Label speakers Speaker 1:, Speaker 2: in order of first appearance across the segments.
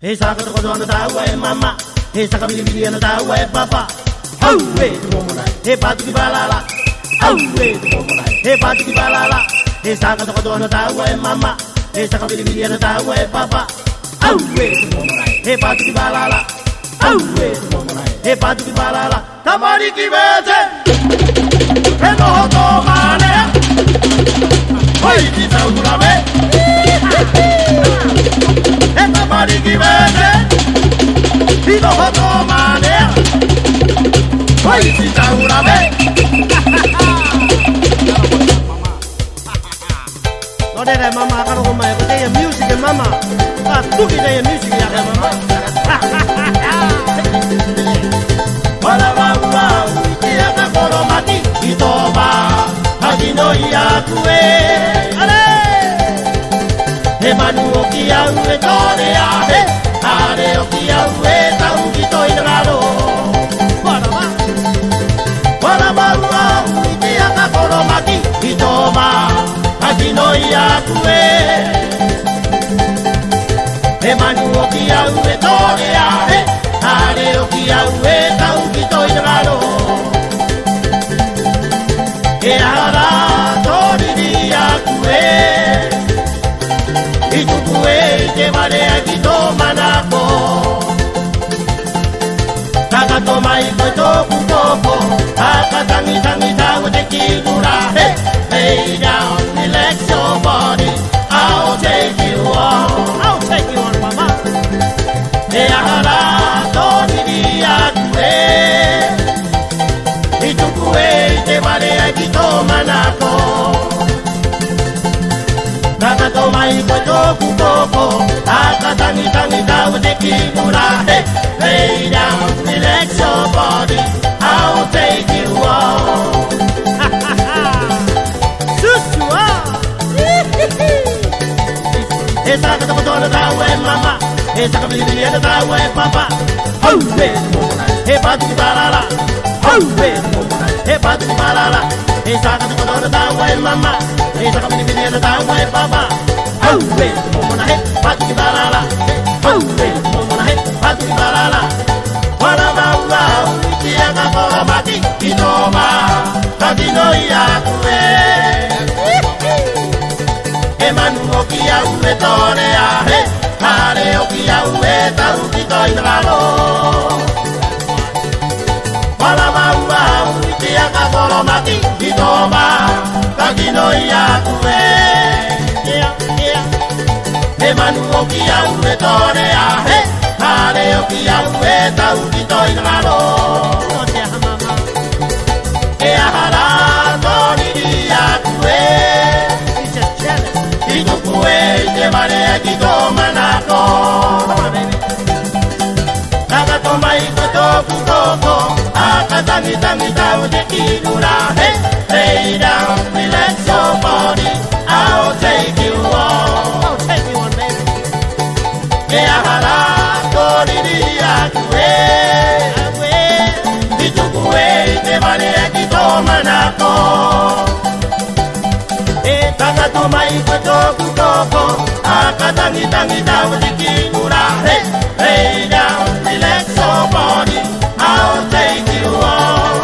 Speaker 1: Esa ka ko dona da we mama. Esa ka bili bili na da we papa. Au we mona. He patu ki balala. Au we mona. He patu ki balala. Esa ka ko dona da we mama. Esa ka bili bili na da we papa. Au we mona. He patu ki balala. Au we mona. He patu ki balala. Tamari ki bete. He no to mane. Hoy ki ta ulame. Tamari ki bete. Vivo otro manera. Hoy si está una vez. No de mamá, acá no me gusta el music, mamá. Ah, tú que de music ya, mamá. Wala wala, ya ka koro mati itoba. Aquí no ya tuve. Ale. Emanu okia uwe tore ave. Are okia uwe taungito inagaro. Wala wala, ya ka koro mati itoba. Aquí no ya tuve. Emanu okia uwe tore ave. Are okia uwe taungito inagaro. Ehara tori dia tuwe. Y tu tuwe te vale aquí toma napo. Taka toma y koi toku toko. Taka tangi tangi tawe te kigura. Hey, lay down, relax your body. I'll take you on. I'll take you on, mama. Ehara tori dia tuwe. Y tu tuwe te vale aquí toma napo. Taka toma y koi toku toko. Taka tangi tangi tawe te kigura. Hey, lay down, relax your body. I'll take you on. Susua. Esa ka toko tona tawe mama. Esa ka bili bili na tawe papa. Hau we mona. He patu ki balala. Hau we mona. He patu ki balala. Esa ka toko tona tawe mama. Esa ka bili bili na tawe papa. Hau we mona. He patu ki balala. Hau we mona. He patu ki balala. Wala maua utia ka koro mati kitoma. Kakino ya kuwe. Emanu okia uwe tore ahe. Hare okia uwe taukito inagaro. Wala maua utia ka koro mati kitoma. Kakino ya kuwe. Emanu okia uwe tore ahe. Hare okia uwe taukito inagaro. Ehara tori dia kuwe. Itukuwe te vale aquí toma nako. Taka toma iko toku toko. Aka tangi tangi tau te kigura. Hey, lay down, relax your body. I'll take you on. I'll take you on, baby. Ehara tori dia kuwe. Itukuwe te vale aquí toma nako. Taka toma y koi toku toko. Aka tangi tangi tawe te kigura. Hey, lay down, relax your body. I'll take you on.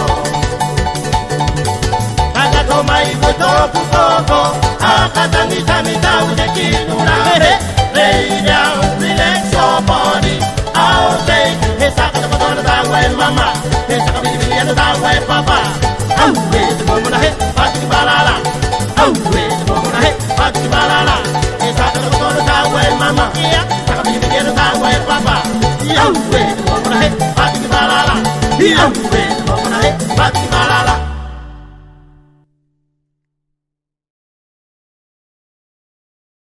Speaker 1: Taka toma y koi toku toko. Aka tangi tangi tawe te kigura. Hey, lay down, relax your body. I'll take you. Hey, saka toko tona tawe mama. Hey, saka bili bili na tawe papa. Au we te momona he, patu ki balala. Au we te momona he, patu ki balala. Esa ka toko tona tawe mama. Saka bili bili na tawe papa. Au we te momona he, patu ki balala. Au we te momona he, patu ki balala.